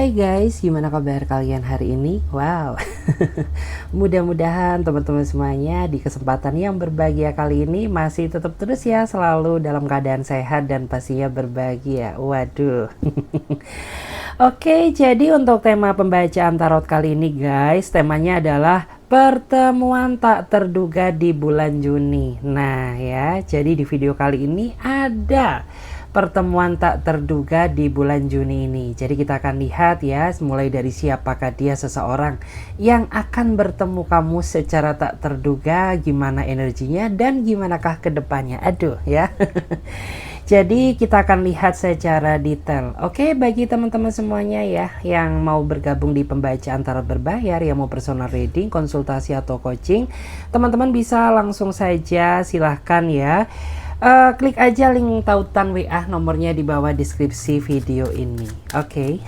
Hai guys, gimana kabar kalian hari ini? Wow, mudah-mudahan teman-teman semuanya di kesempatan yang berbahagia kali ini masih tetap terus ya selalu dalam keadaan sehat dan pastinya berbahagia. Waduh. Oke, jadi untuk tema pembacaan tarot kali ini guys, temanya adalah pertemuan tak terduga di bulan Juni. Nah ya, jadi di video kali ini ada pertemuan tak terduga di bulan Juni ini. Jadi kita akan lihat ya, mulai dari siapakah dia seseorang yang akan bertemu kamu secara tak terduga, gimana energinya dan gimanakah kedepannya. Aduh ya. Jadi kita akan lihat secara detail. Oke, bagi teman-teman semuanya ya yang mau bergabung di pembacaan tarot berbayar, yang mau personal reading, konsultasi atau coaching, teman-teman bisa langsung saja silahkan ya. Klik aja link tautan WA nomornya di bawah deskripsi video ini. Oke.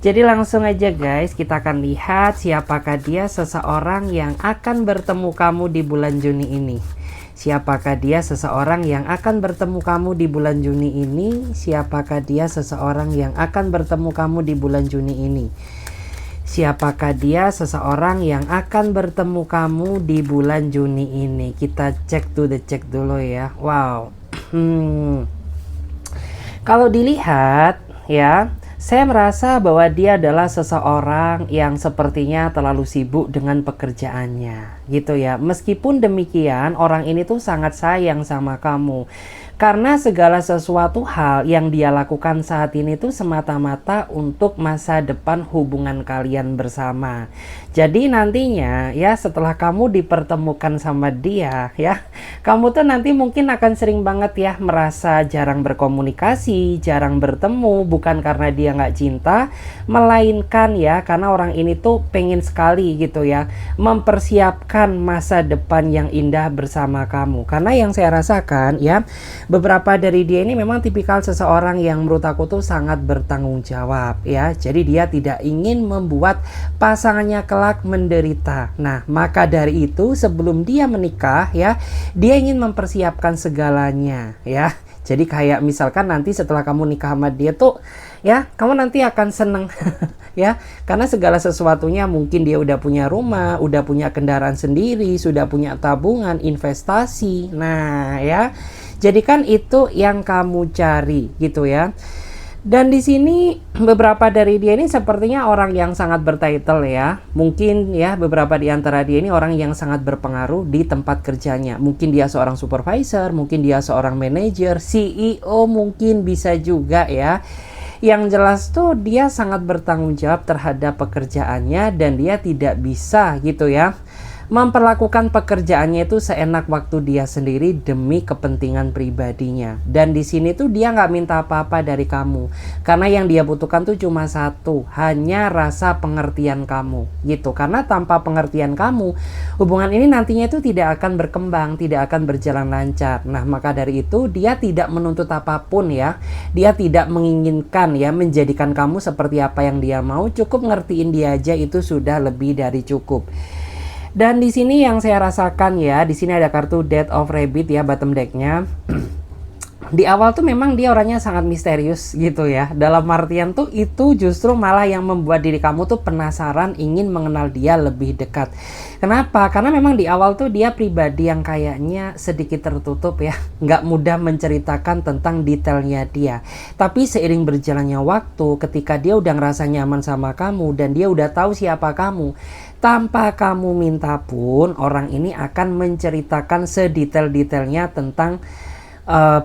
Jadi langsung aja guys, kita akan lihat siapakah dia seseorang yang akan bertemu kamu di bulan Juni ini. Siapakah dia seseorang yang akan bertemu kamu di bulan Juni ini? Siapakah dia seseorang yang akan bertemu kamu di bulan Juni ini? Siapakah dia seseorang yang akan bertemu kamu di bulan Juni ini? Kita cek dulu ya. Wow. Kalau dilihat ya, saya merasa bahwa dia adalah seseorang yang sepertinya terlalu sibuk dengan pekerjaannya gitu ya. Meskipun demikian, orang ini tuh sangat sayang sama kamu. Karena segala sesuatu hal yang dia lakukan saat ini tuh semata-mata untuk masa depan hubungan kalian bersama. Jadi nantinya ya setelah kamu dipertemukan sama dia ya, kamu tuh nanti mungkin akan sering banget ya merasa jarang berkomunikasi, jarang bertemu, bukan karena dia nggak cinta, melainkan ya karena orang ini tuh pengen sekali gitu ya mempersiapkan masa depan yang indah bersama kamu. Karena yang saya rasakan ya, beberapa dari dia ini memang tipikal seseorang yang menurut aku tuh sangat bertanggung jawab ya. Jadi dia tidak ingin membuat pasangannya kelak menderita. Nah, maka dari itu sebelum dia menikah ya, dia ingin mempersiapkan segalanya ya. Jadi kayak misalkan nanti setelah kamu nikah sama dia tuh ya, kamu nanti akan seneng ya, karena segala sesuatunya mungkin dia udah punya rumah, udah punya kendaraan sendiri, sudah punya tabungan, investasi. Nah ya, jadi kan itu yang kamu cari gitu ya. Dan di sini beberapa dari dia ini sepertinya orang yang sangat bertitle ya. Mungkin ya beberapa di antara dia ini orang yang sangat berpengaruh di tempat kerjanya. Mungkin dia seorang supervisor, mungkin dia seorang manajer, CEO mungkin bisa juga ya. Yang jelas tuh dia sangat bertanggung jawab terhadap pekerjaannya dan dia tidak bisa gitu ya memperlakukan pekerjaannya itu seenak waktu dia sendiri demi kepentingan pribadinya. Dan di sini tuh dia nggak minta apa-apa dari kamu, karena yang dia butuhkan tuh cuma satu, hanya rasa pengertian kamu gitu. Karena tanpa pengertian kamu, hubungan ini nantinya itu tidak akan berkembang, tidak akan berjalan lancar. Nah maka dari itu dia tidak menuntut apapun ya, dia tidak menginginkan ya menjadikan kamu seperti apa yang dia mau. Cukup ngertiin dia aja itu sudah lebih dari cukup. Dan di sini yang saya rasakan ya, di sini ada kartu Death of Rabbit ya bottom decknya. Di awal tuh memang dia orangnya sangat misterius gitu ya. Dalam artian tuh itu justru malah yang membuat diri kamu tuh penasaran, ingin mengenal dia lebih dekat. Kenapa? Karena memang di awal tuh dia pribadi yang kayaknya sedikit tertutup ya, nggak mudah menceritakan tentang detailnya dia. Tapi seiring berjalannya waktu, ketika dia udah ngerasa nyaman sama kamu dan dia udah tahu siapa kamu, tanpa kamu minta pun orang ini akan menceritakan sedetail-detailnya tentang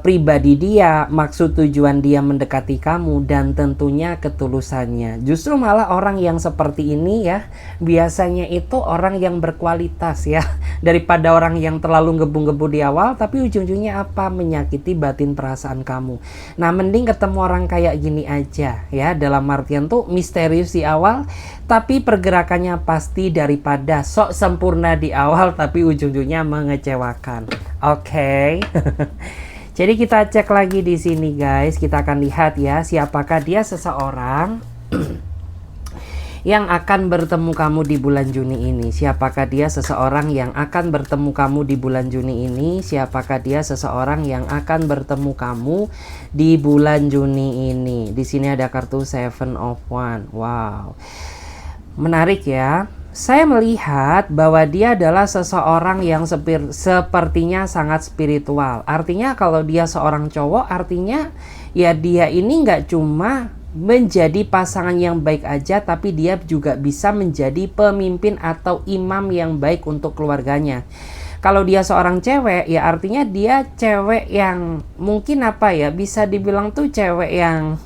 pribadi dia, maksud tujuan dia mendekati kamu, dan tentunya ketulusannya. Justru malah orang yang seperti ini ya, biasanya itu orang yang berkualitas ya, daripada orang yang terlalu ngebu-ngebu di awal, tapi ujung-ujungnya apa? Menyakiti batin perasaan kamu. Nah, mending ketemu orang kayak gini aja ya, dalam artian tuh misterius di awal, tapi pergerakannya pasti daripada sok sempurna di awal, tapi ujung-ujungnya mengecewakan. Oke. Jadi kita cek lagi di sini guys, kita akan lihat ya siapakah dia seseorang yang akan bertemu kamu di bulan Juni ini? Siapakah dia seseorang yang akan bertemu kamu di bulan Juni ini? Siapakah dia seseorang yang akan bertemu kamu di bulan Juni ini? Di sini ada kartu Seven of Wands. Wow. Menarik ya. Saya melihat bahwa dia adalah seseorang yang sepertinya sangat spiritual. Artinya kalau dia seorang cowok, artinya ya dia ini nggak cuma menjadi pasangan yang baik aja, tapi dia juga bisa menjadi pemimpin atau imam yang baik untuk keluarganya. Kalau dia seorang cewek, ya artinya dia cewek yang mungkin apa ya, bisa dibilang tuh cewek yang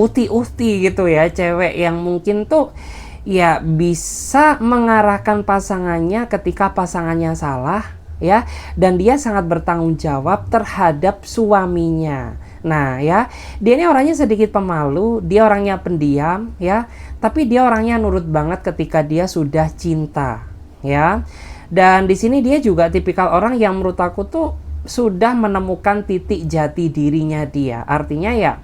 uti-uti gitu ya. Cewek yang mungkin tuh ya bisa mengarahkan pasangannya ketika pasangannya salah ya, dan dia sangat bertanggung jawab terhadap suaminya. Nah ya, dia ini orangnya sedikit pemalu, dia orangnya pendiam ya, tapi dia orangnya nurut banget ketika dia sudah cinta ya. Dan di sini dia juga tipikal orang yang menurut aku tuh sudah menemukan titik jati dirinya dia. Artinya ya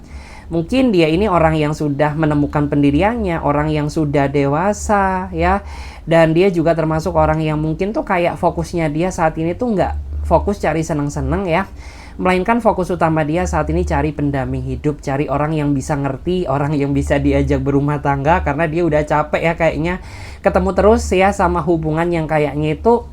mungkin dia ini orang yang sudah menemukan pendiriannya, orang yang sudah dewasa ya. Dan dia juga termasuk orang yang mungkin tuh kayak fokusnya dia saat ini tuh nggak fokus cari seneng-seneng ya, melainkan fokus utama dia saat ini cari pendamping hidup, cari orang yang bisa ngerti, orang yang bisa diajak berumah tangga, karena dia udah capek ya kayaknya ketemu terus ya sama hubungan yang kayaknya itu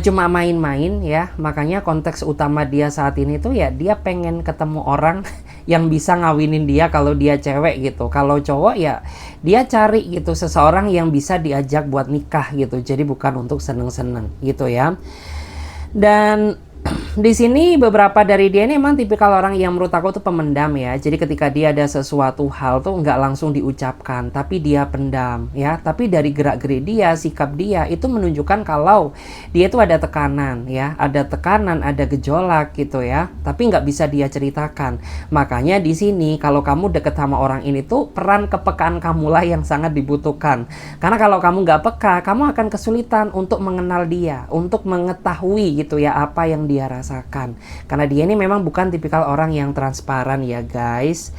cuma main-main ya. Makanya konteks utama dia saat ini tuh ya dia pengen ketemu orang yang bisa ngawinin dia kalau dia cewek gitu. Kalau cowok ya dia cari gitu seseorang yang bisa diajak buat nikah gitu. Jadi bukan untuk seneng-seneng gitu ya. Dan di sini beberapa dari dia ini emang tipikal orang yang menurut aku tuh pemendam ya. Jadi ketika dia ada sesuatu hal tuh nggak langsung diucapkan, tapi dia pendam ya. Tapi dari gerak-gerik dia, sikap dia itu menunjukkan kalau dia tuh ada tekanan ya, ada tekanan, ada gejolak gitu ya. Tapi nggak bisa dia ceritakan. Makanya di sini kalau kamu deket sama orang ini tuh peran kepekaan kamulah yang sangat dibutuhkan. Karena kalau kamu nggak peka, kamu akan kesulitan untuk mengenal dia, untuk mengetahui gitu ya apa yang dia rasakan. Karena dia ini memang bukan tipikal orang yang transparan ya guys.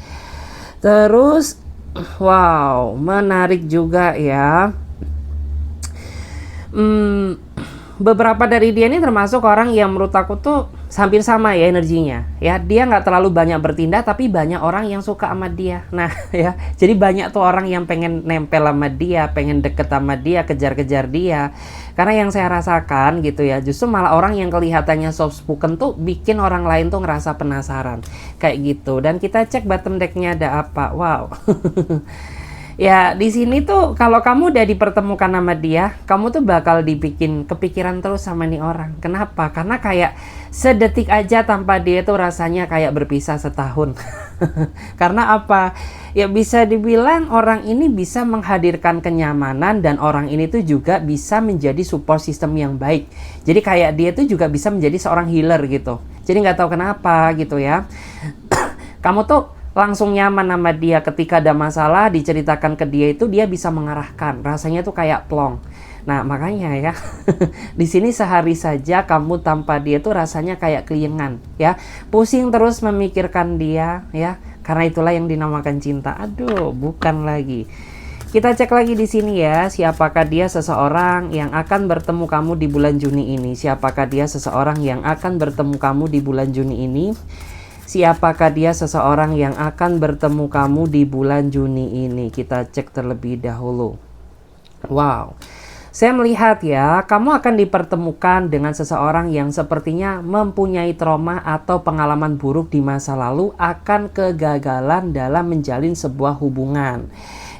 Terus wow, menarik juga ya. Beberapa dari dia ini termasuk orang yang menurut aku tuh hampir sama ya energinya ya. Dia nggak terlalu banyak bertindak, tapi banyak orang yang suka sama dia. Nah ya, jadi banyak tuh orang yang pengen nempel sama dia, pengen deket sama dia, kejar-kejar dia. Karena yang saya rasakan gitu ya, justru malah orang yang kelihatannya soft spoken tuh bikin orang lain tuh ngerasa penasaran kayak gitu. Dan kita cek bottom decknya ada apa. Wow. Ya di sini tuh kalau kamu udah dipertemukan sama dia, kamu tuh bakal dibikin kepikiran terus sama nih orang. Kenapa? Karena kayak sedetik aja tanpa dia tuh rasanya kayak berpisah setahun. Karena apa? Ya bisa dibilang orang ini bisa menghadirkan kenyamanan, dan orang ini tuh juga bisa menjadi support system yang baik. Jadi kayak dia tuh juga bisa menjadi seorang healer gitu. Jadi nggak tahu kenapa gitu ya. Kamu tuh langsung nyaman sama dia, ketika ada masalah diceritakan ke dia itu dia bisa mengarahkan, rasanya tuh kayak plong. Nah makanya ya di sini sehari saja kamu tanpa dia tuh rasanya kayak keliengan ya, pusing terus memikirkan dia ya, karena itulah yang dinamakan cinta. Aduh bukan lagi. Kita cek lagi di sini ya, siapakah dia seseorang yang akan bertemu kamu di bulan Juni ini? Siapakah dia seseorang yang akan bertemu kamu di bulan Juni ini? Siapakah dia seseorang yang akan bertemu kamu di bulan Juni ini? Kita cek terlebih dahulu. Wow, saya melihat ya, kamu akan dipertemukan dengan seseorang yang sepertinya mempunyai trauma atau pengalaman buruk di masa lalu, akan kegagalan dalam menjalin sebuah hubungan.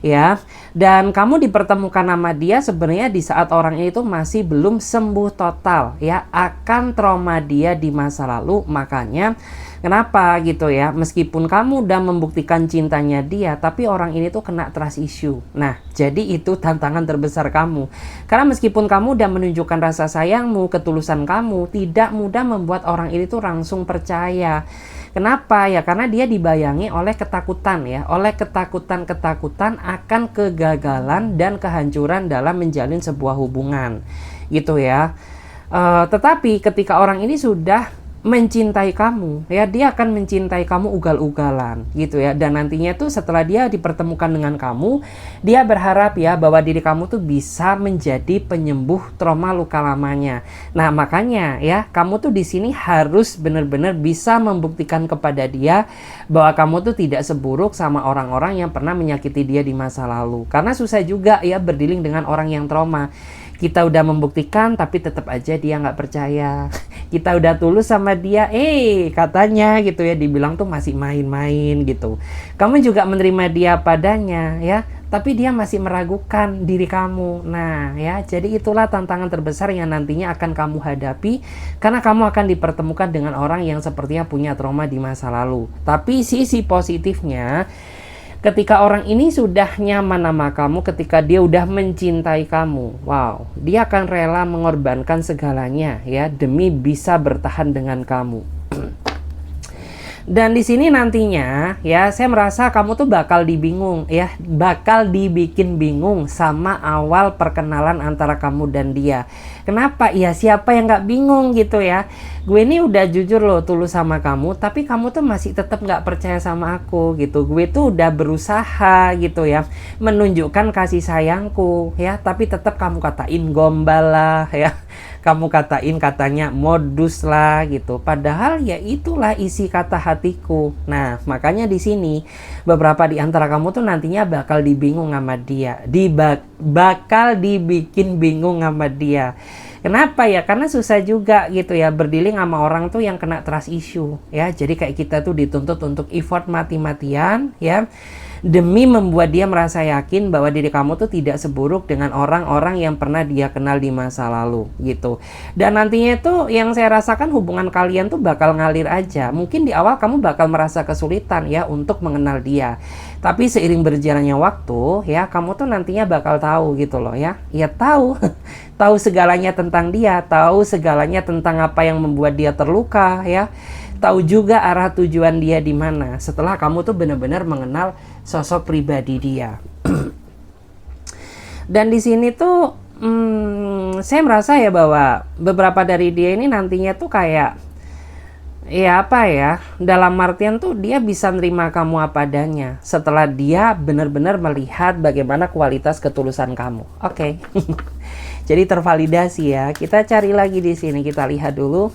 Ya, dan kamu dipertemukan sama dia sebenarnya di saat orang itu masih belum sembuh total ya akan trauma dia di masa lalu. Makanya kenapa gitu ya, meskipun kamu udah membuktikan cintanya dia, tapi orang ini tuh kena trust issue. Nah jadi itu tantangan terbesar kamu, karena meskipun kamu udah menunjukkan rasa sayangmu, ketulusan kamu, tidak mudah membuat orang ini tuh langsung percaya. Kenapa ya? Karena dia dibayangi oleh ketakutan ya, oleh ketakutan akan kegagalan dan kehancuran dalam menjalin sebuah hubungan gitu ya. Tetapi ketika orang ini sudah mencintai kamu, ya, dia akan mencintai kamu ugal-ugalan gitu ya. Dan nantinya tuh setelah dia dipertemukan dengan kamu, dia berharap ya bahwa diri kamu tuh bisa menjadi penyembuh trauma luka lamanya. Nah, makanya ya, kamu tuh di sini harus benar-benar bisa membuktikan kepada dia bahwa kamu tuh tidak seburuk sama orang-orang yang pernah menyakiti dia di masa lalu. Karena susah juga ya berdealing dengan orang yang trauma. Kita udah membuktikan tapi tetap aja dia nggak percaya. Kita udah tulus sama dia, katanya gitu ya, dibilang tuh masih main-main gitu. Kamu juga menerima dia padanya ya, tapi dia masih meragukan diri kamu. Nah ya, jadi itulah tantangan terbesar yang nantinya akan kamu hadapi, karena kamu akan dipertemukan dengan orang yang sepertinya punya trauma di masa lalu. Tapi sisi positifnya, ketika orang ini sudah nyaman sama kamu, ketika dia udah mencintai kamu, wow, dia akan rela mengorbankan segalanya ya demi bisa bertahan dengan kamu. Dan di sini nantinya ya, saya merasa kamu tuh bakal dibikin bingung sama awal perkenalan antara kamu dan dia. Kenapa? Ya siapa yang nggak bingung gitu ya. Gue ini udah jujur loh, tulus sama kamu, tapi kamu tuh masih tetap nggak percaya sama aku gitu. Gue tuh udah berusaha gitu ya, menunjukkan kasih sayangku ya, tapi tetap kamu katain gombal lah ya. Kamu katanya modus lah gitu. Padahal ya itulah isi kata hatiku. Nah, makanya di sini beberapa di antara kamu tuh nantinya bakal dibingung sama dia. Bakal dibikin bingung sama dia. Kenapa ya? Karena susah juga gitu ya berdealing sama orang tuh yang kena trust issue ya. Jadi kayak kita tuh dituntut untuk effort mati-matian ya, demi membuat dia merasa yakin bahwa diri kamu tuh tidak seburuk dengan orang-orang yang pernah dia kenal di masa lalu gitu. Dan nantinya tuh yang saya rasakan hubungan kalian tuh bakal ngalir aja. Mungkin di awal kamu bakal merasa kesulitan ya untuk mengenal dia. Tapi seiring berjalannya waktu ya, kamu tuh nantinya bakal tahu gitu loh ya. Ya tahu, tahu segalanya tentang dia, tahu segalanya tentang apa yang membuat dia terluka ya. Tahu juga arah tujuan dia di mana setelah kamu tuh benar-benar mengenal sosok pribadi dia. Dan di sini tuh saya merasa ya bahwa beberapa dari dia ini nantinya tuh kayak ya apa ya, dalam artian tuh dia bisa nerima kamu apa adanya setelah dia benar-benar melihat bagaimana kualitas ketulusan kamu. Oke. Jadi tervalidasi ya. Kita cari lagi di sini, kita lihat dulu.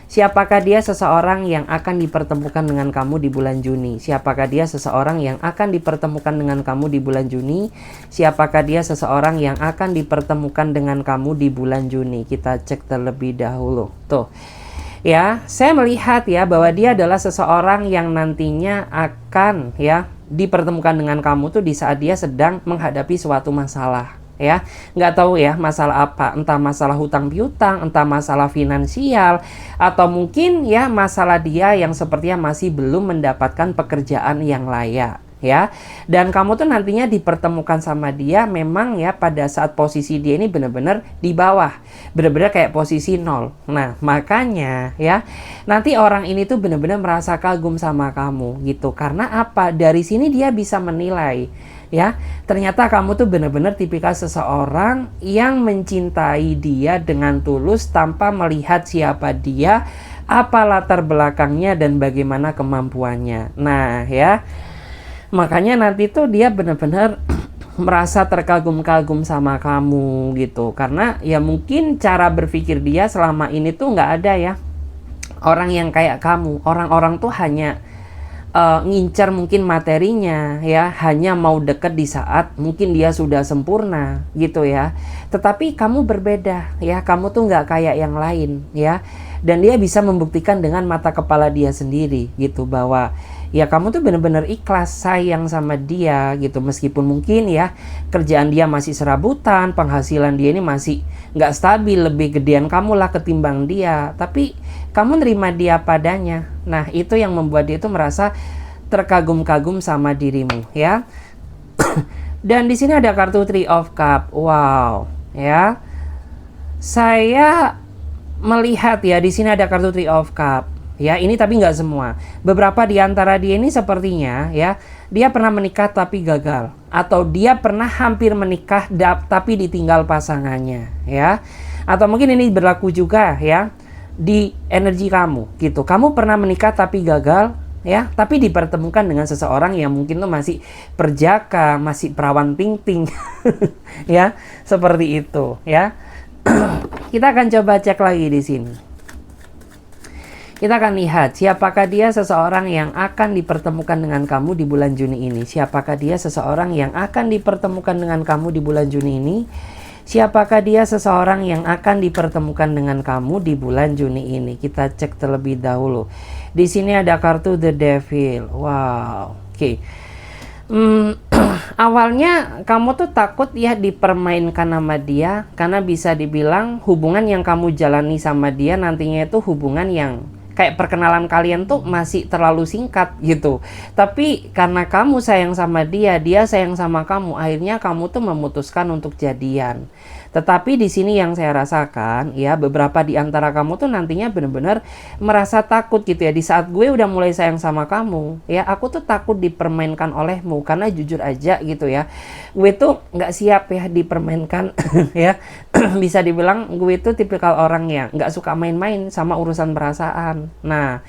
Siapakah dia seseorang yang akan dipertemukan dengan kamu di bulan Juni? Siapakah dia seseorang yang akan dipertemukan dengan kamu di bulan Juni? Siapakah dia seseorang yang akan dipertemukan dengan kamu di bulan Juni? Kita cek terlebih dahulu. Tuh. Ya, saya melihat ya bahwa dia adalah seseorang yang nantinya akan ya dipertemukan dengan kamu tuh di saat dia sedang menghadapi suatu masalah. Ya, nggak tahu ya masalah apa, entah masalah hutang piutang, entah masalah finansial, atau mungkin ya masalah dia yang sepertinya masih belum mendapatkan pekerjaan yang layak ya. Dan kamu tuh nantinya dipertemukan sama dia memang ya pada saat posisi dia ini benar-benar di bawah, benar-benar kayak posisi nol. Nah makanya ya nanti orang ini tuh benar-benar merasa kagum sama kamu gitu. Karena apa? Dari sini dia bisa menilai ya, ternyata kamu tuh benar-benar tipikal seseorang yang mencintai dia dengan tulus tanpa melihat siapa dia, apa latar belakangnya, dan bagaimana kemampuannya. Nah ya, makanya nanti tuh dia benar-benar merasa terkagum-kagum sama kamu gitu. Karena ya mungkin cara berpikir dia selama ini tuh nggak ada ya orang yang kayak kamu. Orang-orang tuh hanya ngincar mungkin materinya ya, hanya mau deket di saat mungkin dia sudah sempurna gitu ya. Tetapi kamu berbeda ya, kamu tuh nggak kayak yang lain ya. Dan dia bisa membuktikan dengan mata kepala dia sendiri gitu bahwa ya kamu tuh benar-benar ikhlas sayang sama dia gitu. Meskipun mungkin ya kerjaan dia masih serabutan, penghasilan dia ini masih nggak stabil, lebih gedean kamu lah ketimbang dia, tapi kamu nerima dia padanya. Nah itu yang membuat dia tuh merasa terkagum-kagum sama dirimu ya. Dan di sini ada kartu Three of Cup. Wow ya, saya melihat ya di sini ada kartu Three of Cup ya. Ini tapi nggak semua. Beberapa di antara dia ini sepertinya ya, dia pernah menikah tapi gagal, atau dia pernah hampir menikah tapi ditinggal pasangannya ya. Atau mungkin ini berlaku juga ya di energi kamu gitu. Kamu pernah menikah tapi gagal, ya, tapi dipertemukan dengan seseorang yang mungkin tuh masih perjaka, masih perawan ting-ting. Ya, seperti itu, ya. Kita akan coba cek lagi di sini. Kita akan lihat siapakah dia seseorang yang akan dipertemukan dengan kamu di bulan Juni ini. Siapakah dia seseorang yang akan dipertemukan dengan kamu di bulan Juni ini. Siapakah dia seseorang yang akan dipertemukan dengan kamu di bulan Juni ini. Kita cek terlebih dahulu. Di sini ada kartu The Devil. Wow. Oke. Awalnya kamu tuh takut ya dipermainkan sama dia, karena bisa dibilang hubungan yang kamu jalani sama dia nantinya itu hubungan yang kayak perkenalan kalian tuh masih terlalu singkat gitu. Tapi karena kamu sayang sama dia, dia sayang sama kamu, akhirnya kamu tuh memutuskan untuk jadian. Tetapi di sini yang saya rasakan, ya, beberapa di antara kamu tuh nantinya benar-benar merasa takut gitu ya. Di saat gue udah mulai sayang sama kamu, ya, aku tuh takut dipermainkan olehmu. Karena jujur aja gitu ya, gue tuh nggak siap ya dipermainkan. Ya, bisa dibilang gue tuh tipikal orang yang nggak suka main-main sama urusan perasaan. Nah,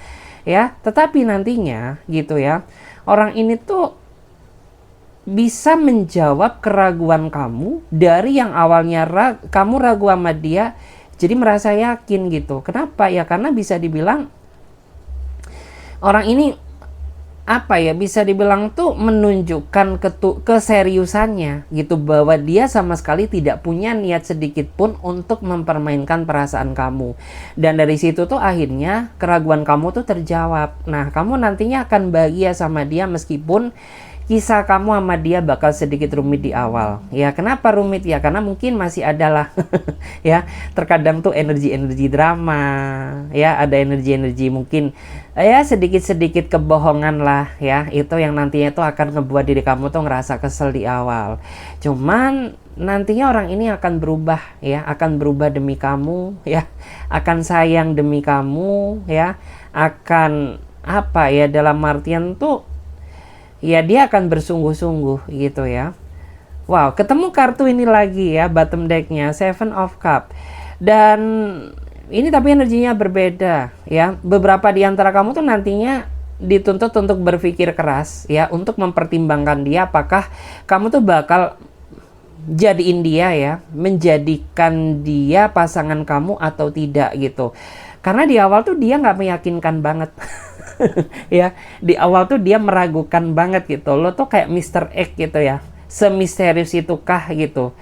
ya, tetapi nantinya gitu ya, orang ini tuh bisa menjawab keraguan kamu dari yang awalnya kamu ragu sama dia, jadi merasa yakin gitu. Kenapa? Ya karena bisa dibilang orang ini apa ya, bisa dibilang tuh menunjukkan keseriusannya gitu, bahwa dia sama sekali tidak punya niat sedikit pun untuk mempermainkan perasaan kamu. Dan dari situ tuh akhirnya keraguan kamu tuh terjawab. Nah, kamu nantinya akan bahagia sama dia meskipun kisah kamu sama dia bakal sedikit rumit di awal. Ya, kenapa rumit? Ya karena mungkin masih adalah ya, terkadang tuh energi-energi drama, ya, ada energi-energi mungkin ya sedikit-sedikit kebohongan lah ya. Itu yang nantinya tuh akan ngebuat diri kamu tuh ngerasa kesel di awal. Cuman nantinya orang ini akan berubah ya, akan berubah demi kamu ya, akan sayang demi kamu ya, akan apa ya, dalam artian tuh ya dia akan bersungguh-sungguh gitu ya. Wow, ketemu kartu ini lagi ya, bottom decknya Seven of Cup. Dan ini tapi energinya berbeda ya. Beberapa di antara kamu tuh nantinya dituntut untuk berpikir keras ya, untuk mempertimbangkan dia apakah kamu tuh bakal jadiin dia ya, menjadikan dia pasangan kamu atau tidak gitu. Karena di awal tuh dia nggak meyakinkan banget. Ya, di awal tuh dia meragukan banget gitu. Lo tuh kayak Mr. X gitu ya, semisterius itukah gitu.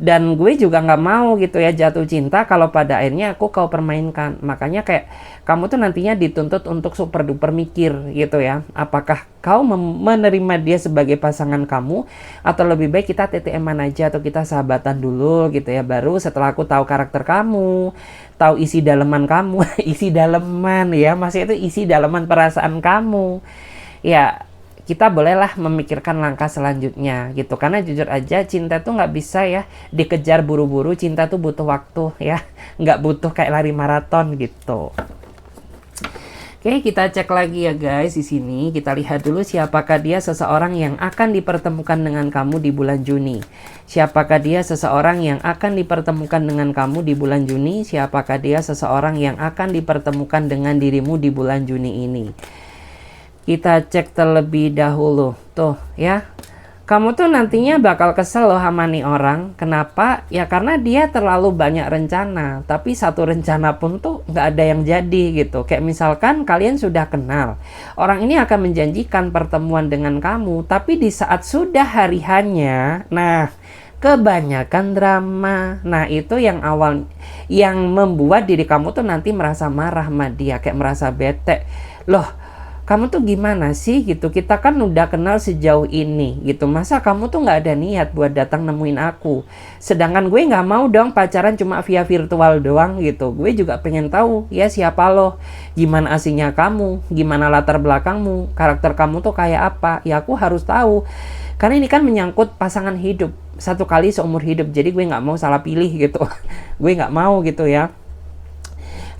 Dan gue juga nggak mau gitu ya jatuh cinta kalau pada akhirnya aku kau permainkan. Makanya kayak kamu tuh nantinya dituntut untuk super duper mikir gitu ya, apakah kau menerima dia sebagai pasangan kamu atau lebih baik kita TTM-an aja atau kita sahabatan dulu gitu ya. Baru setelah aku tahu karakter kamu, tahu isi daleman kamu, isi daleman ya, masih itu isi daleman perasaan kamu, ya kita bolehlah memikirkan langkah selanjutnya gitu. Karena jujur aja cinta tuh nggak bisa ya dikejar buru-buru. Cinta tuh butuh waktu ya, nggak butuh kayak lari maraton gitu. Oke, kita cek lagi ya guys. Di sini kita lihat dulu siapakah dia seseorang yang akan dipertemukan dengan kamu di bulan Juni. Siapakah dia seseorang yang akan dipertemukan dengan kamu di bulan Juni? Siapakah dia seseorang yang akan dipertemukan dengan dirimu di bulan Juni ini? Kita cek terlebih dahulu. Tuh ya, kamu tuh nantinya bakal kesel loh sama nih orang. Kenapa? Ya karena dia terlalu banyak rencana, tapi satu rencana pun tuh nggak ada yang jadi gitu. Kayak misalkan kalian sudah kenal, orang ini akan menjanjikan pertemuan dengan kamu, tapi di saat sudah hari hanya, nah kebanyakan drama. Nah itu yang awal yang membuat diri kamu tuh nanti merasa marah sama dia, kayak merasa bete. Loh, kamu tuh gimana sih gitu, kita kan udah kenal sejauh ini gitu, masa kamu tuh nggak ada niat buat datang nemuin aku, sedangkan gue nggak mau dong pacaran cuma via virtual doang gitu. Gue juga pengen tahu ya siapa lo, gimana aslinya kamu, gimana latar belakangmu, karakter kamu tuh kayak apa, ya aku harus tahu. Karena ini kan menyangkut pasangan hidup, satu kali seumur hidup, jadi gue nggak mau salah pilih gitu. Gue nggak mau gitu ya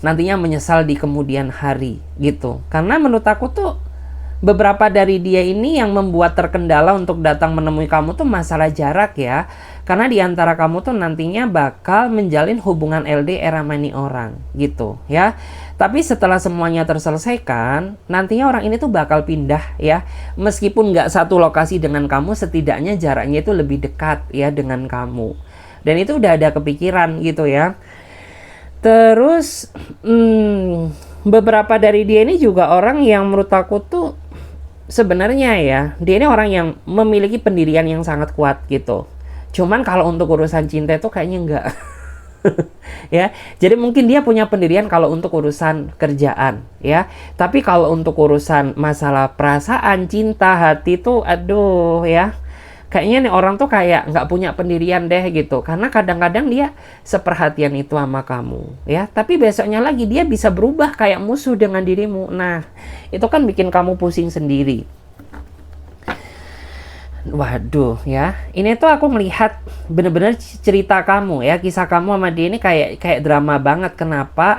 nantinya menyesal di kemudian hari gitu. Karena menurut aku tuh beberapa dari dia ini yang membuat terkendala untuk datang menemui kamu tuh masalah jarak ya. Karena di antara kamu tuh nantinya bakal menjalin hubungan LDR sama ini orang gitu ya. Tapi setelah semuanya terselesaikan, nantinya orang ini tuh bakal pindah ya. Meskipun nggak satu lokasi dengan kamu, setidaknya jaraknya itu lebih dekat ya dengan kamu. Dan itu udah ada kepikiran gitu ya. Terus beberapa dari dia ini juga orang yang menurut aku tuh sebenarnya ya, dia ini orang yang memiliki pendirian yang sangat kuat gitu. Cuman kalau untuk urusan cinta itu kayaknya enggak. Ya, jadi mungkin dia punya pendirian kalau untuk urusan kerjaan ya. Tapi kalau untuk urusan masalah perasaan, cinta, hati tuh aduh ya. Kayaknya nih orang tuh kayak nggak punya pendirian deh gitu. Karena kadang-kadang dia seperhatian itu sama kamu ya. Tapi besoknya lagi dia bisa berubah kayak musuh dengan dirimu. Nah, itu kan bikin kamu pusing sendiri. Waduh ya, ini tuh aku melihat bener-bener cerita kamu ya, kisah kamu sama dia ini kayak drama banget. Kenapa?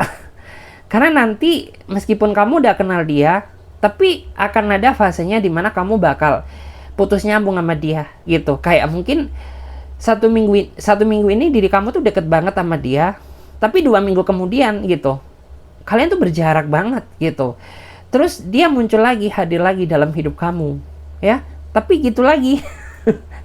Karena nanti meskipun kamu udah kenal dia, tapi akan ada fasenya dimana kamu bakal putus nyambung sama dia gitu. Kayak mungkin satu minggu ini diri kamu tuh deket banget sama dia, tapi 2 minggu kemudian gitu, kalian tuh berjarak banget gitu. Terus dia muncul lagi, hadir lagi dalam hidup kamu ya. Tapi gitu lagi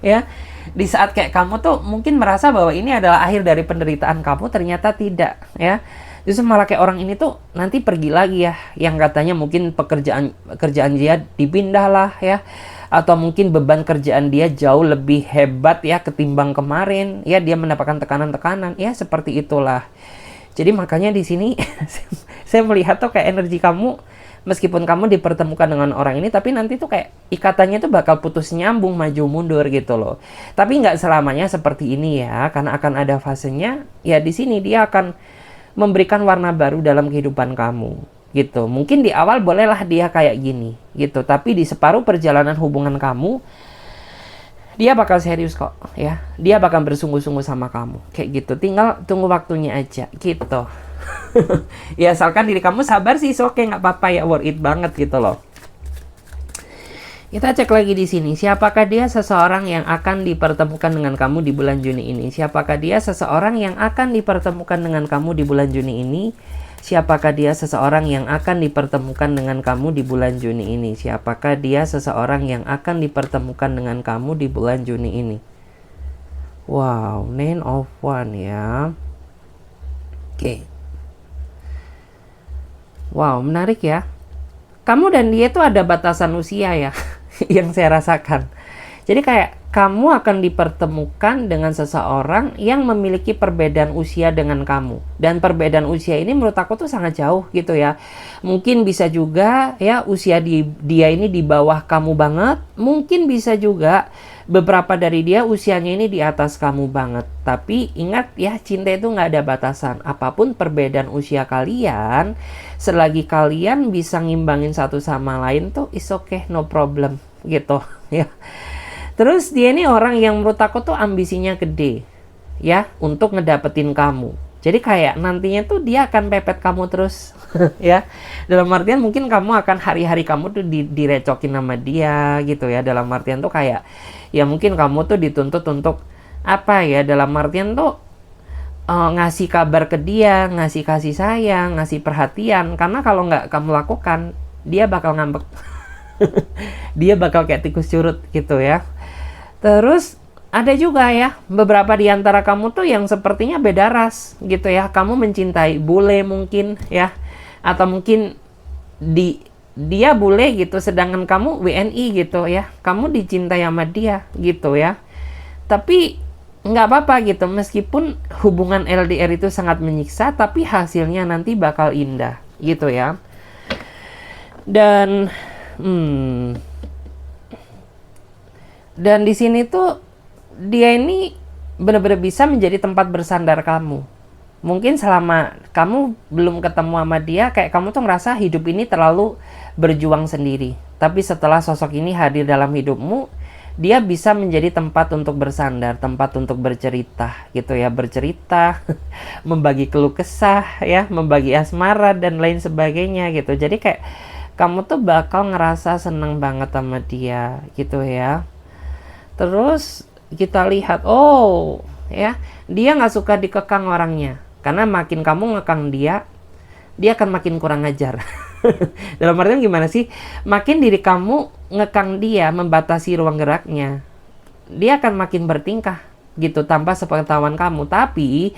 ya, di saat kayak kamu tuh mungkin merasa bahwa ini adalah akhir dari penderitaan kamu, ternyata tidak ya. Justru malah kayak orang ini tuh nanti pergi lagi ya, yang katanya mungkin pekerjaan dia dipindah lah ya, atau mungkin beban kerjaan dia jauh lebih hebat ya ketimbang kemarin ya, dia mendapatkan tekanan-tekanan ya, seperti itulah. Jadi makanya di sini saya melihat tuh kayak energi kamu, meskipun kamu dipertemukan dengan orang ini, tapi nanti tuh kayak ikatannya tuh bakal putus nyambung, maju mundur gitu loh. Tapi nggak selamanya seperti ini ya, karena akan ada fasenya. Ya di sini dia akan memberikan warna baru dalam kehidupan kamu gitu. Mungkin di awal bolehlah dia kayak gini gitu, tapi di separuh perjalanan hubungan kamu, dia bakal serius kok ya. Dia bakal bersungguh-sungguh sama kamu kayak gitu. Tinggal tunggu waktunya aja gitu. Ya asalkan diri kamu sabar sih, oke, nggak apa-apa ya, worth it banget gitu loh. Kita cek lagi di sini, siapakah dia seseorang yang akan dipertemukan dengan kamu di bulan Juni ini? Siapakah dia seseorang yang akan dipertemukan dengan kamu di bulan Juni ini? Siapakah dia seseorang yang akan dipertemukan dengan kamu di bulan Juni ini? Siapakah dia seseorang yang akan dipertemukan dengan kamu di bulan Juni ini? Wow, Nine of Wands ya. Oke. Wow, menarik ya. Kamu dan dia tuh ada batasan usia ya, yang saya rasakan. Jadi kayak kamu akan dipertemukan dengan seseorang yang memiliki perbedaan usia dengan kamu. Dan perbedaan usia ini menurut aku tuh sangat jauh gitu ya. Mungkin bisa juga ya usia dia ini di bawah kamu banget. Mungkin bisa juga beberapa dari dia usianya ini di atas kamu banget. Tapi ingat ya, cinta itu nggak ada batasan. Apapun perbedaan usia kalian, selagi kalian bisa ngimbangin satu sama lain tuh is okay, no problem gitu ya. Terus dia ini orang yang menurut aku tuh ambisinya gede ya, untuk ngedapetin kamu. Jadi kayak nantinya tuh dia akan pepet kamu terus ya. Dalam artian mungkin kamu akan hari-hari kamu tuh direcokin sama dia gitu ya. Dalam artian tuh kayak ya mungkin kamu tuh dituntut untuk apa ya, dalam artian tuh ngasih kabar ke dia, ngasih kasih sayang, ngasih perhatian. Karena kalau nggak kamu lakukan, dia bakal ngambek. Dia bakal kayak tikus curut gitu ya. Terus ada juga ya beberapa di antara kamu tuh yang sepertinya beda ras gitu ya. Kamu mencintai bule mungkin ya, atau mungkin dia bule gitu, sedangkan kamu WNI gitu ya. Kamu dicintai sama dia gitu ya. Tapi nggak apa-apa gitu, meskipun hubungan LDR itu sangat menyiksa, tapi hasilnya nanti bakal indah gitu ya. Dan di sini tuh dia ini benar-benar bisa menjadi tempat bersandar kamu. Mungkin selama kamu belum ketemu sama dia, kayak kamu tuh ngerasa hidup ini terlalu berjuang sendiri. Tapi setelah sosok ini hadir dalam hidupmu, dia bisa menjadi tempat untuk bersandar, tempat untuk bercerita gitu ya, bercerita, membagi keluh kesah ya, membagi asmara dan lain sebagainya gitu. Jadi kayak kamu tuh bakal ngerasa seneng banget sama dia gitu ya. Terus kita lihat, oh ya, dia nggak suka dikekang orangnya, karena makin kamu ngekang dia akan makin kurang ajar. Dalam artian gimana sih? Makin diri kamu ngekang dia, membatasi ruang geraknya, dia akan makin bertingkah gitu tanpa sepengetahuan kamu. Tapi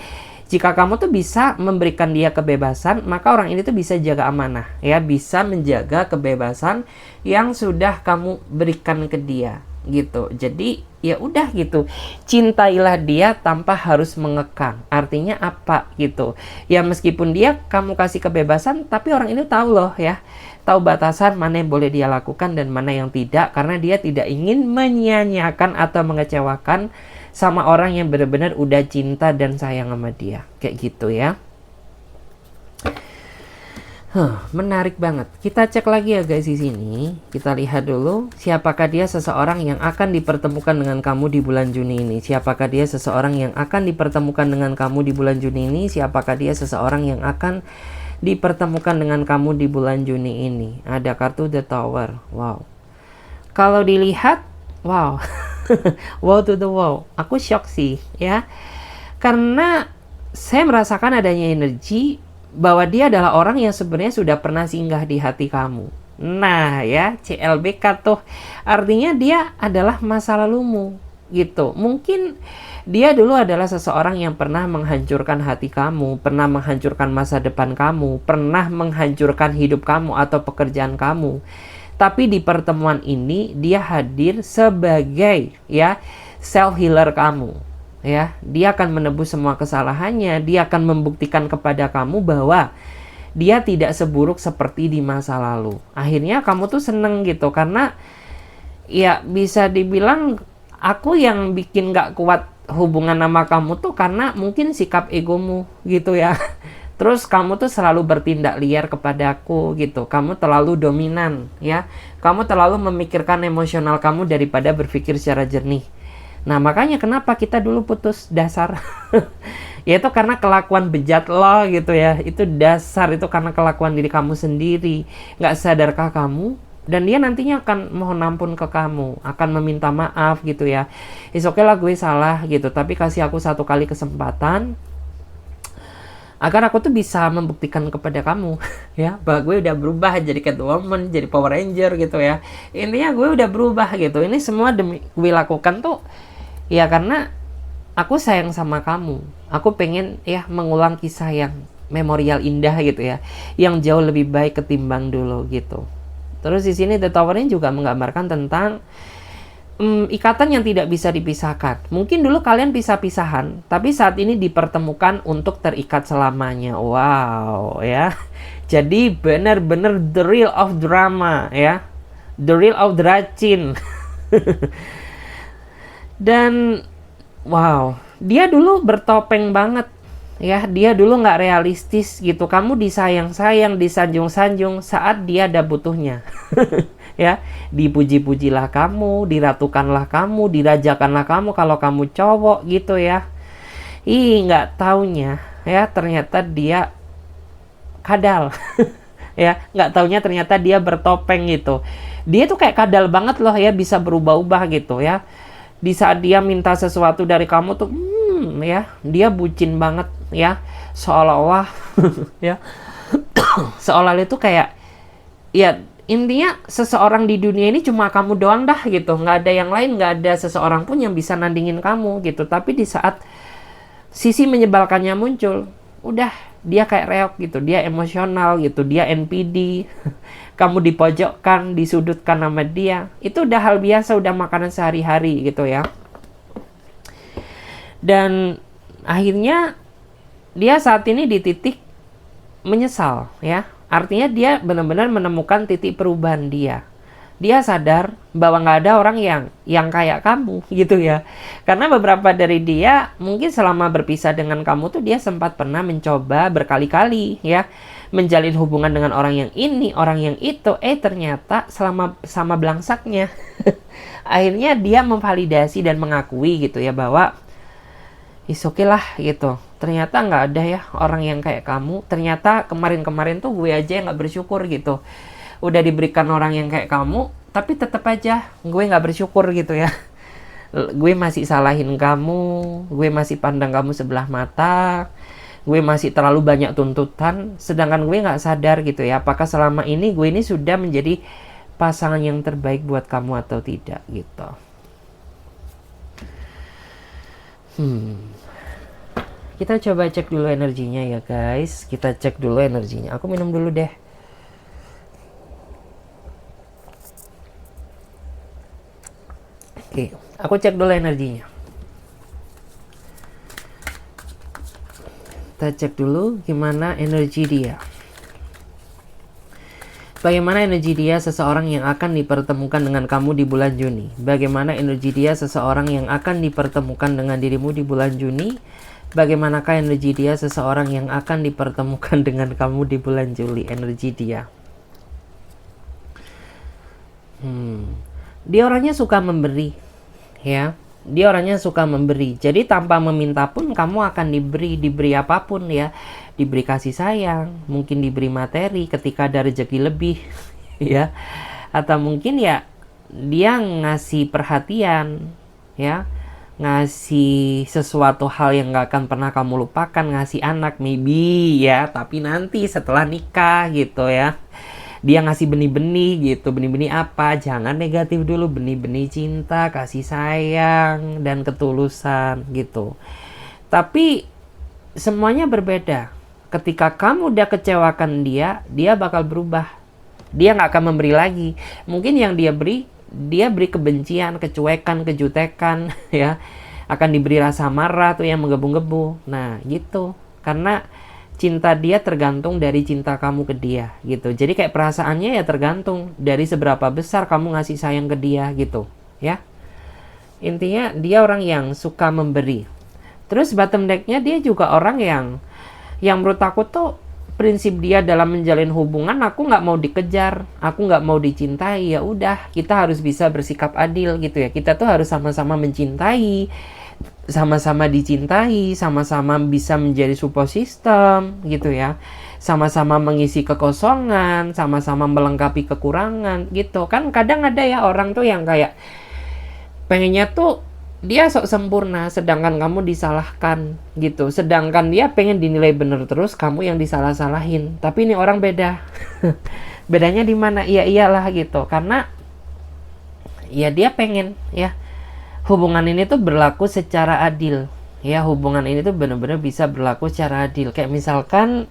jika kamu tuh bisa memberikan dia kebebasan, maka orang ini tuh bisa jaga amanah ya, bisa menjaga kebebasan yang sudah kamu berikan ke dia gitu. Jadi ya udah gitu, cintailah dia tanpa harus mengekang. Artinya apa gitu ya, meskipun dia kamu kasih kebebasan, tapi orang ini tahu loh ya, tahu batasan mana yang boleh dia lakukan dan mana yang tidak, karena dia tidak ingin menyia-nyiakan atau mengecewakan sama orang yang benar-benar udah cinta dan sayang sama dia, kayak gitu ya. Menarik banget. Kita cek lagi ya guys di sini. Kita lihat dulu siapakah dia seseorang yang akan dipertemukan dengan kamu di bulan Juni ini. Siapakah dia seseorang yang akan dipertemukan dengan kamu di bulan Juni ini. Siapakah dia seseorang yang akan dipertemukan dengan kamu di bulan Juni ini. Ada kartu The Tower. Wow. Kalau dilihat, wow. Wow to the wow. Aku shock sih ya. Karena saya merasakan adanya energi bahwa dia adalah orang yang sebenarnya sudah pernah singgah di hati kamu. Nah ya, CLBK tuh artinya dia adalah masa lalumu gitu. Mungkin dia dulu adalah seseorang yang pernah menghancurkan hati kamu, pernah menghancurkan masa depan kamu, pernah menghancurkan hidup kamu atau pekerjaan kamu. Tapi di pertemuan ini dia hadir sebagai ya self healer kamu. Ya, dia akan menebus semua kesalahannya, dia akan membuktikan kepada kamu bahwa dia tidak seburuk seperti di masa lalu. Akhirnya kamu tuh seneng gitu, karena ya bisa dibilang aku yang bikin gak kuat hubungan sama kamu tuh karena mungkin sikap egomu gitu ya. Terus kamu tuh selalu bertindak liar kepada aku gitu, kamu terlalu dominan ya, kamu terlalu memikirkan emosional kamu daripada berpikir secara jernih. Nah makanya kenapa kita dulu putus dasar. Yaitu karena kelakuan bejat lo gitu ya. Itu dasar, itu karena kelakuan diri kamu sendiri. Gak sadarkah kamu? Dan dia nantinya akan mohon ampun ke kamu, akan meminta maaf gitu ya. It's okay lah gue salah gitu, tapi kasih aku satu kali kesempatan agar aku tuh bisa membuktikan kepada kamu ya, bahwa gue udah berubah jadi Catwoman, jadi Power Ranger gitu ya. Intinya gue udah berubah gitu. Ini semua demi gue lakukan tuh ya karena aku sayang sama kamu. Aku pengen ya mengulang kisah yang memorial indah gitu ya, yang jauh lebih baik ketimbang dulu gitu. Terus di sini The Tower ini juga menggambarkan tentang ikatan yang tidak bisa dipisahkan. Mungkin dulu kalian pisah-pisahan, tapi saat ini dipertemukan untuk terikat selamanya. Wow ya. Jadi benar-benar the real of drama ya, the real of dracin. Dan wow, dia dulu bertopeng banget ya, dia dulu nggak realistis gitu. Kamu disayang-sayang, disanjung-sanjung saat dia ada butuhnya. Ya, dipuji-pujilah kamu, diratukanlah kamu, dirajakanlah kamu kalau kamu cowok gitu ya. Nggak taunya ya ternyata dia kadal. Ya, nggak taunya ternyata dia bertopeng gitu. Dia tuh kayak kadal banget loh ya, bisa berubah-ubah gitu ya. Di saat dia minta sesuatu dari kamu tuh ya, dia bucin banget ya, seolah-olah ya seolah itu kayak ya intinya seseorang di dunia ini cuma kamu doang dah gitu, nggak ada yang lain, nggak ada seseorang pun yang bisa nandingin kamu gitu. Tapi di saat sisi menyebalkannya muncul, udah dia kayak reok gitu, dia emosional gitu, dia NPD. Kamu dipojokkan, disudutkan sama dia, itu udah hal biasa, udah makanan sehari-hari gitu ya. Dan akhirnya dia saat ini di titik menyesal ya. Artinya dia benar-benar menemukan titik perubahan dia. Dia sadar bahwa nggak ada orang yang kayak kamu gitu ya. Karena beberapa dari dia mungkin selama berpisah dengan kamu tuh dia sempat pernah mencoba berkali-kali ya menjalin hubungan dengan orang yang ini, orang yang itu. Ternyata selama sama belangsaknya akhirnya dia memvalidasi dan mengakui gitu ya bahwa is okay lah gitu. Ternyata nggak ada ya orang yang kayak kamu. Ternyata kemarin-kemarin tuh gue aja yang nggak bersyukur gitu. udah diberikan orang yang kayak kamu, tapi tetap aja gue nggak bersyukur gitu ya. Gue masih salahin kamu, gue masih pandang kamu sebelah mata, gue masih terlalu banyak tuntutan, sedangkan gue nggak sadar gitu ya, apakah selama ini gue ini sudah menjadi pasangan yang terbaik buat kamu atau tidak gitu. Kita coba cek dulu energinya ya guys. Kita cek dulu energinya. Aku minum dulu deh. Oke, aku cek dulu energinya. Kita cek dulu gimana energi dia. Bagaimana energi dia seseorang yang akan dipertemukan dengan kamu di bulan Juni? Bagaimana energi dia seseorang yang akan dipertemukan dengan dirimu di bulan Juni? Bagaimanakah energi dia seseorang yang akan dipertemukan dengan kamu di bulan Juli? Energi dia. Dia orangnya suka memberi, ya. Dia orangnya suka memberi. Jadi tanpa meminta pun kamu akan diberi apapun ya. Diberi kasih sayang, mungkin diberi materi ketika ada rezeki lebih, ya. Atau mungkin ya dia ngasih perhatian, ya. Ngasih sesuatu hal yang gak akan pernah kamu lupakan, ngasih anak maybe ya, tapi nanti setelah nikah gitu ya. Dia ngasih benih-benih gitu. Benih-benih apa? Jangan negatif dulu. Benih-benih cinta, kasih sayang, dan ketulusan gitu. Tapi semuanya berbeda. Ketika kamu udah kecewakan dia bakal berubah. Dia nggak akan memberi lagi. Mungkin yang dia beri kebencian, kecuekan, kejutekan ya. Akan diberi rasa marah tuh yang menggebu-gebu. Nah gitu. Karena cinta dia tergantung dari cinta kamu ke dia gitu. Jadi kayak perasaannya ya tergantung dari seberapa besar kamu ngasih sayang ke dia gitu ya. Intinya dia orang yang suka memberi. Terus bottom decknya dia juga orang yang menurut aku tuh prinsip dia dalam menjalin hubungan, aku nggak mau dikejar, aku nggak mau dicintai, ya udah kita harus bisa bersikap adil gitu ya. Kita tuh harus sama-sama mencintai, sama-sama dicintai, sama-sama bisa menjadi support system gitu ya, sama-sama mengisi kekosongan, sama-sama melengkapi kekurangan gitu kan. Kadang ada ya orang tuh yang kayak pengennya tuh dia sok sempurna, sedangkan kamu disalahkan gitu. Sedangkan dia pengen dinilai bener terus, kamu yang disalah-salahin. Tapi ini orang beda. Bedanya di mana? Ya iyalah gitu, karena ya dia pengen ya hubungan ini tuh berlaku secara adil. Ya hubungan ini tuh bener-bener bisa berlaku secara adil. Kayak misalkan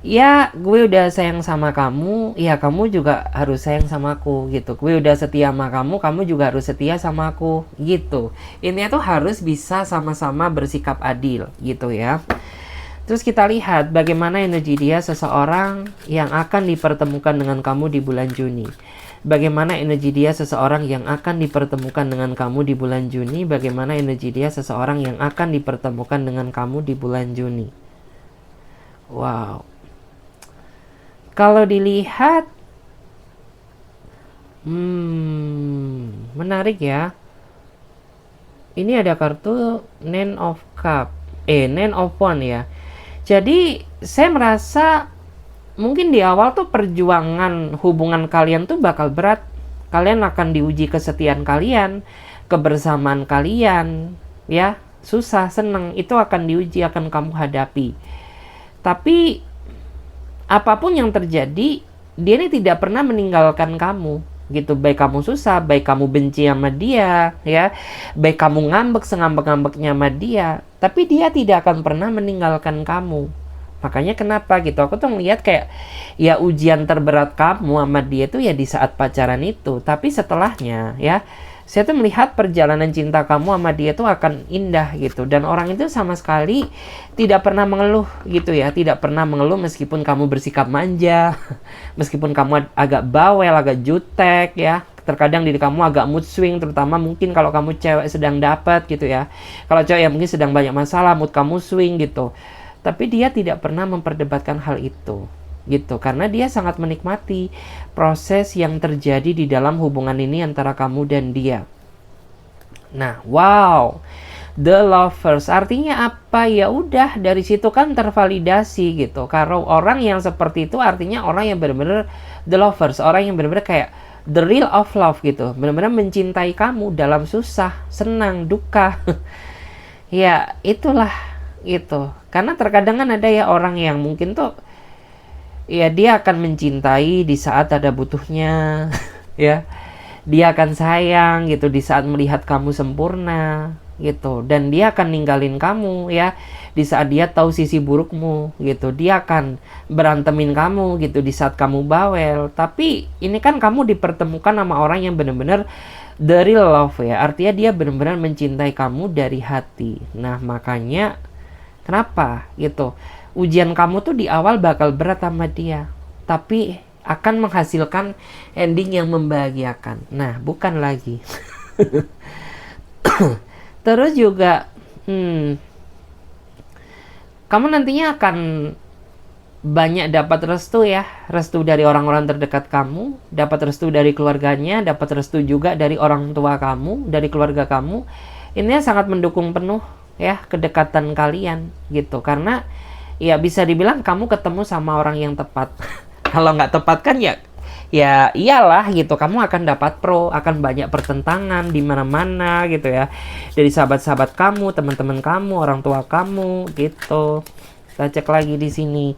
ya gue udah sayang sama kamu, ya kamu juga harus sayang sama aku gitu. Gue udah setia sama kamu, kamu juga harus setia sama aku gitu. Ini tuh harus bisa sama-sama bersikap adil gitu ya. Terus kita lihat bagaimana energi dia seseorang yang akan dipertemukan dengan kamu di bulan Juni. Bagaimana energi dia seseorang yang akan dipertemukan dengan kamu di bulan Juni. Bagaimana energi dia seseorang yang akan dipertemukan dengan kamu di bulan Juni. Wow. Kalau dilihat, menarik ya. Ini ada kartu Nine of Cup, Nine of Wands ya. Jadi saya merasa mungkin di awal tuh perjuangan hubungan kalian tuh bakal berat. Kalian akan diuji kesetiaan kalian, kebersamaan kalian, ya susah, seneng itu akan diuji, akan kamu hadapi. Tapi apapun yang terjadi, dia ini tidak pernah meninggalkan kamu gitu. Baik kamu susah, baik kamu benci sama dia ya, baik kamu ngambek sengambek-ngambeknya sama dia, tapi dia tidak akan pernah meninggalkan kamu. Makanya kenapa gitu, aku tuh ngeliat kayak ya ujian terberat kamu sama dia tuh ya di saat pacaran itu. Tapi setelahnya ya, saya tuh melihat perjalanan cinta kamu sama dia tuh akan indah gitu. Dan orang itu sama sekali tidak pernah mengeluh gitu ya. Tidak pernah mengeluh meskipun kamu bersikap manja, meskipun kamu agak bawel, agak jutek ya. Terkadang diri kamu agak mood swing, terutama mungkin kalau kamu cewek sedang dapat gitu ya. Kalau cewek ya mungkin sedang banyak masalah, mood kamu swing gitu. Tapi dia tidak pernah memperdebatkan hal itu gitu, karena dia sangat menikmati proses yang terjadi di dalam hubungan ini antara kamu dan dia. Nah, wow, the lovers. Artinya apa? Ya udah, dari situ kan tervalidasi gitu. Kalau orang yang seperti itu artinya orang yang benar-benar the lovers, orang yang benar-benar kayak the real of love gitu, benar-benar mencintai kamu dalam susah, senang, duka. Ya itulah itu. Karena terkadang kan ada ya orang yang mungkin tuh ya dia akan mencintai di saat ada butuhnya. Ya dia akan sayang gitu di saat melihat kamu sempurna gitu, dan dia akan ninggalin kamu ya di saat dia tahu sisi burukmu gitu. Dia akan berantemin kamu gitu di saat kamu bawel. Tapi ini kan kamu dipertemukan sama orang yang benar-benar the real love ya, artinya dia benar-benar mencintai kamu dari hati. Nah makanya kenapa gitu, ujian kamu tuh di awal bakal berat sama dia, tapi akan menghasilkan ending yang membahagiakan. Nah, bukan lagi. Terus juga, kamu nantinya akan banyak dapat restu ya. Restu dari orang-orang terdekat kamu, dapat restu dari keluarganya, dapat restu juga dari orang tua kamu, dari keluarga kamu. Ini sangat mendukung penuh ya kedekatan kalian gitu. Karena ya bisa dibilang kamu ketemu sama orang yang tepat. Kalau nggak tepat kan ya iyalah gitu, kamu akan dapat pro, akan banyak pertentangan di mana-mana gitu ya, dari sahabat-sahabat kamu, teman-teman kamu, orang tua kamu gitu. Kita cek lagi di sini,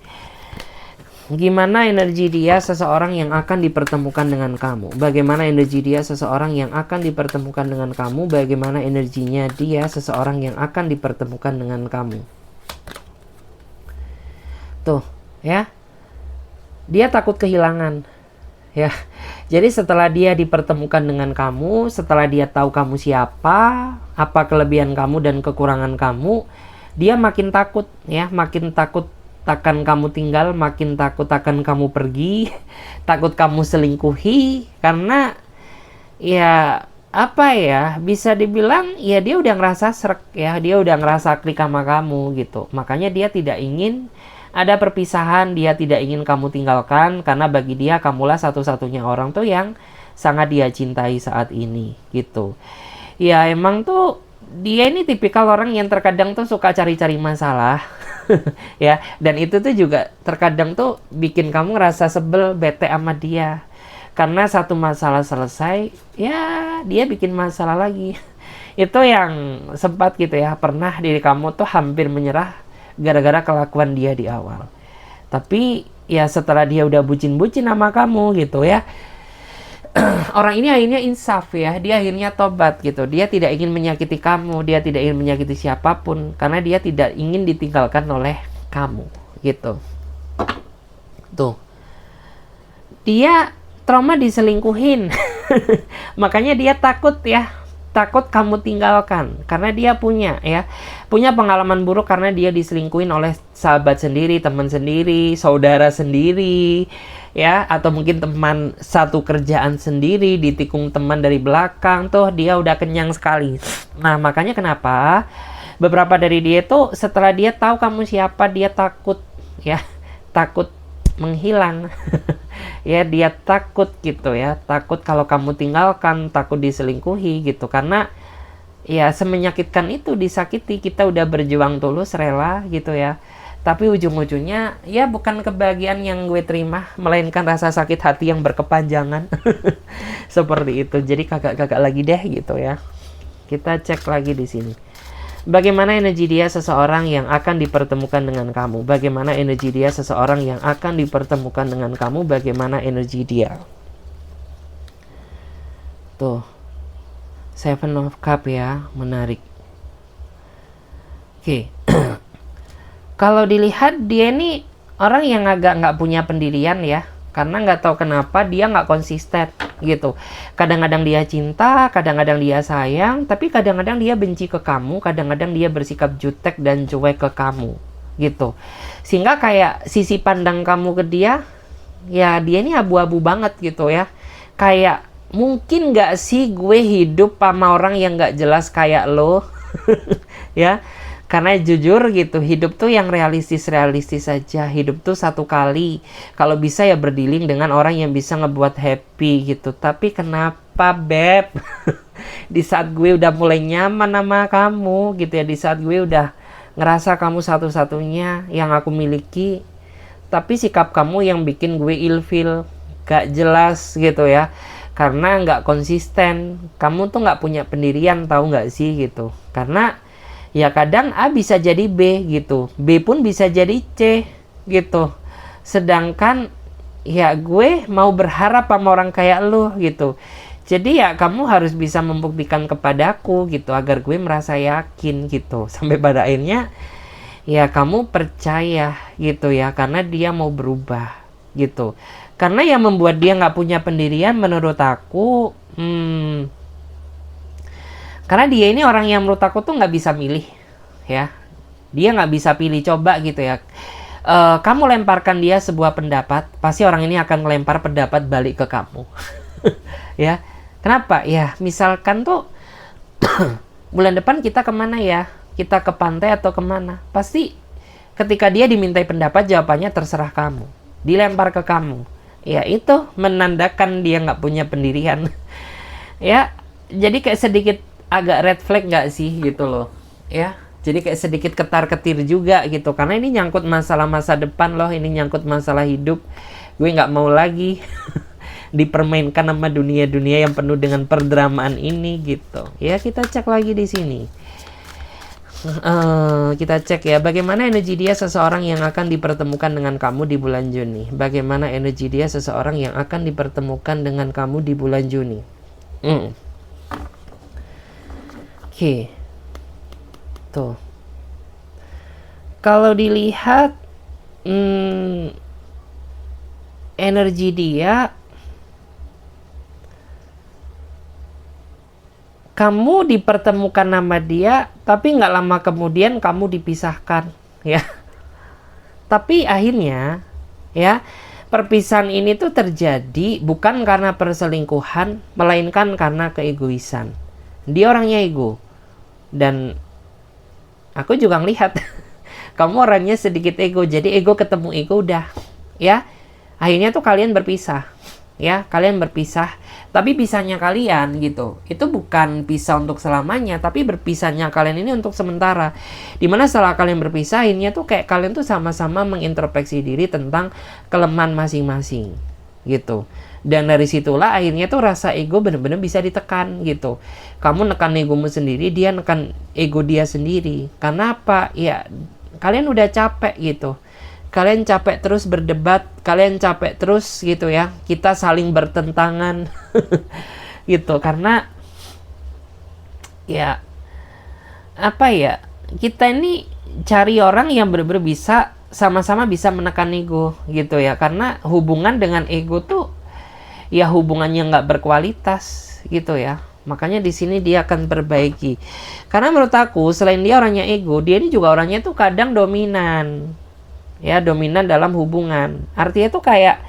gimana energi dia seseorang yang akan dipertemukan dengan kamu, bagaimana energi dia seseorang yang akan dipertemukan dengan kamu, bagaimana energinya dia seseorang yang akan dipertemukan dengan kamu. Tuh ya, dia takut kehilangan ya. Jadi setelah dia dipertemukan dengan kamu, setelah dia tahu kamu siapa, apa kelebihan kamu dan kekurangan kamu, dia makin takut ya, makin takut akan kamu tinggal, makin takut akan kamu pergi, takut kamu selingkuhi. Karena ya apa ya, bisa dibilang ya dia udah ngerasa srek ya, dia udah ngerasa klik sama kamu gitu. Makanya dia tidak ingin ada perpisahan, dia tidak ingin kamu tinggalkan, karena bagi dia kamulah satu-satunya orang tuh yang sangat dia cintai saat ini gitu. Ya emang tuh dia ini tipikal orang yang terkadang tuh suka cari-cari masalah. Ya, dan itu tuh juga terkadang tuh bikin kamu ngerasa sebel, bete sama dia. Karena satu masalah selesai, ya dia bikin masalah lagi. Itu yang sempat gitu ya, pernah diri kamu tuh hampir menyerah gara-gara kelakuan dia di awal. Tapi ya setelah dia udah bucin-bucin sama kamu gitu ya, orang ini akhirnya insaf ya, dia akhirnya tobat gitu. Dia tidak ingin menyakiti kamu, dia tidak ingin menyakiti siapapun, karena dia tidak ingin ditinggalkan oleh kamu gitu. Tuh, dia trauma diselingkuhin. Makanya dia takut ya, takut kamu tinggalkan, karena dia punya pengalaman buruk, karena dia diselingkuhin oleh sahabat sendiri, teman sendiri, saudara sendiri ya, atau mungkin teman satu kerjaan sendiri, ditikung teman dari belakang. Tuh dia udah kenyang sekali. Nah makanya kenapa beberapa dari dia tuh setelah dia tahu kamu siapa, dia takut ya, takut menghilang. Ya dia takut gitu ya, takut kalau kamu tinggalkan, takut diselingkuhi gitu. Karena ya semenyakitkan itu disakiti, kita udah berjuang tulus, rela gitu ya, tapi ujung-ujungnya ya bukan kebahagiaan yang gue terima, melainkan rasa sakit hati yang berkepanjangan. Seperti itu. Jadi kakak-kakak lagi deh gitu ya. Kita cek lagi di sini, bagaimana energi dia seseorang yang akan dipertemukan dengan kamu, bagaimana energi dia seseorang yang akan dipertemukan dengan kamu, bagaimana energi dia. Tuh, Seven of Cup ya, menarik. Oke. Kalau dilihat dia ini orang yang agak nggak punya pendirian ya, karena nggak tahu kenapa dia nggak konsisten gitu. Kadang-kadang dia cinta, kadang-kadang dia sayang, tapi kadang-kadang dia benci ke kamu, kadang-kadang dia bersikap jutek dan cuek ke kamu gitu. Sehingga kayak sisi pandang kamu ke dia, ya dia ini abu-abu banget gitu ya. Kayak mungkin nggak sih gue hidup sama orang yang nggak jelas kayak lo. Ya, karena jujur gitu, hidup tuh yang realistis-realistis saja. Hidup tuh satu kali, kalau bisa ya berdealing dengan orang yang bisa ngebuat happy gitu. Tapi kenapa Beb? Di saat gue udah mulai nyaman sama kamu gitu ya, di saat gue udah ngerasa kamu satu-satunya yang aku miliki, tapi sikap kamu yang bikin gue ilfeel, gak jelas gitu ya, karena nggak konsisten. Kamu tuh nggak punya pendirian, tahu nggak sih gitu. Karena ya kadang A bisa jadi B gitu, B pun bisa jadi C gitu. Sedangkan ya gue mau berharap sama orang kayak lu gitu. Jadi ya kamu harus bisa membuktikan kepadaku gitu agar gue merasa yakin gitu. Sampai pada akhirnya ya kamu percaya gitu ya, karena dia mau berubah gitu. Karena yang membuat dia nggak punya pendirian menurut aku, karena dia ini orang yang menurut aku tuh nggak bisa milih ya. Dia nggak bisa pilih, coba gitu ya. Kamu lemparkan dia sebuah pendapat, pasti orang ini akan melempar pendapat balik ke kamu. Ya, kenapa? Ya, misalkan tuh bulan depan kita kemana ya? Kita ke pantai atau kemana? Pasti ketika dia dimintai pendapat, jawabannya terserah kamu. Dilempar ke kamu. Ya, itu menandakan dia nggak punya pendirian. Ya, jadi kayak sedikit agak red flag nggak sih gitu loh. Ya, jadi kayak sedikit ketar-ketir juga gitu. Karena ini nyangkut masalah masa depan loh. Ini nyangkut masalah hidup. Gue nggak mau lagi dipermainkan sama dunia-dunia yang penuh dengan perdramaan ini gitu. Ya, kita cek lagi di sini. Kita cek ya, bagaimana energi dia seseorang yang akan dipertemukan dengan kamu di bulan Juni. Bagaimana energi dia seseorang yang akan dipertemukan dengan kamu di bulan Juni. Oke. Tuh. Kalau dilihat energi dia, kamu dipertemukan sama dia, tapi nggak lama kemudian kamu dipisahkan, ya. Tapi akhirnya, ya, perpisahan ini tuh terjadi bukan karena perselingkuhan, melainkan karena keegoisan. Dia orangnya ego, dan aku juga ngelihat, kamu orangnya sedikit ego, jadi ego ketemu ego udah, ya. Akhirnya tuh kalian berpisah. Ya, kalian berpisah, tapi pisahnya kalian gitu, itu bukan pisah untuk selamanya, tapi berpisahnya kalian ini untuk sementara. Dimana setelah kalian berpisah, akhirnya tuh kayak kalian tuh sama-sama mengintrospeksi diri tentang kelemahan masing-masing gitu. Dan dari situlah akhirnya tuh rasa ego bener-bener bisa ditekan gitu. Kamu nekan egomu sendiri, dia nekan ego dia sendiri. Karena apa? Ya, kalian udah capek gitu. Kalian capek terus berdebat, kalian capek terus gitu ya, kita saling bertentangan gitu, karena ya apa ya, kita ini cari orang yang benar-benar bisa sama-sama bisa menekan ego gitu ya, karena hubungan dengan ego tuh ya hubungannya nggak berkualitas gitu ya. Makanya di sini dia akan perbaiki, karena menurut aku selain dia orangnya ego, dia ini juga orangnya tuh kadang dominan. Ya, dominan dalam hubungan. Artinya tuh kayak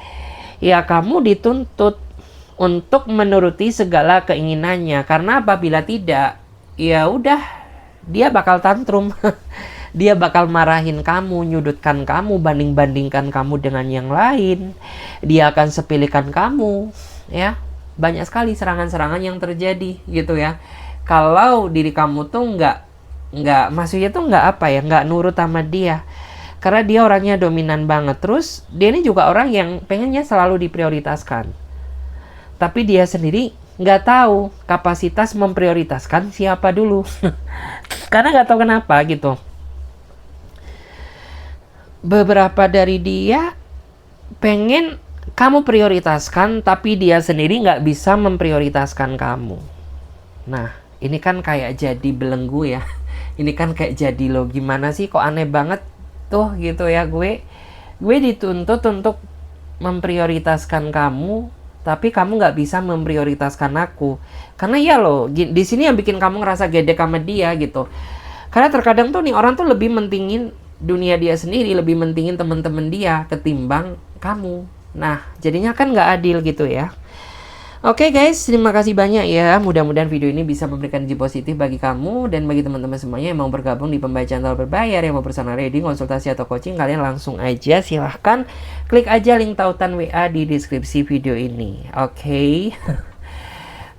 ya kamu dituntut untuk menuruti segala keinginannya, karena apabila tidak, ya udah dia bakal tantrum. Dia bakal marahin kamu, nyudutkan kamu, banding-bandingkan kamu dengan yang lain. Dia akan sepelekan kamu, ya. Banyak sekali serangan-serangan yang terjadi gitu ya. Kalau diri kamu tuh nggak maksudnya tuh nggak nurut sama dia. Karena dia orangnya dominan banget. Terus dia ini juga orang yang pengennya selalu diprioritaskan. Tapi dia sendiri nggak tahu kapasitas memprioritaskan siapa dulu. Karena nggak tahu kenapa gitu. Beberapa dari dia pengen kamu prioritaskan, tapi dia sendiri nggak bisa memprioritaskan kamu. Nah, ini kan kayak jadi belenggu ya. Ini kan kayak jadi lo gimana sih, kok aneh banget tuh gitu ya, gue dituntut untuk memprioritaskan kamu, tapi kamu nggak bisa memprioritaskan aku. Karena ya loh, di sini yang bikin kamu ngerasa gede sama dia gitu. Karena terkadang tuh nih orang tuh lebih mentingin dunia dia sendiri, lebih mentingin teman-teman dia ketimbang kamu. Nah, jadinya kan nggak adil gitu ya. Oke guys, terima kasih banyak ya. Mudah-mudahan video ini bisa memberikan energi positif bagi kamu dan bagi teman-teman semuanya yang mau bergabung di pembacaan tarot berbayar, yang mau personal reading, konsultasi atau coaching, kalian langsung aja silahkan klik aja link tautan WA di deskripsi video ini. Oke,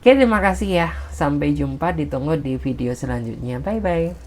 terima kasih ya. Sampai jumpa, ditunggu di video selanjutnya. Bye-bye.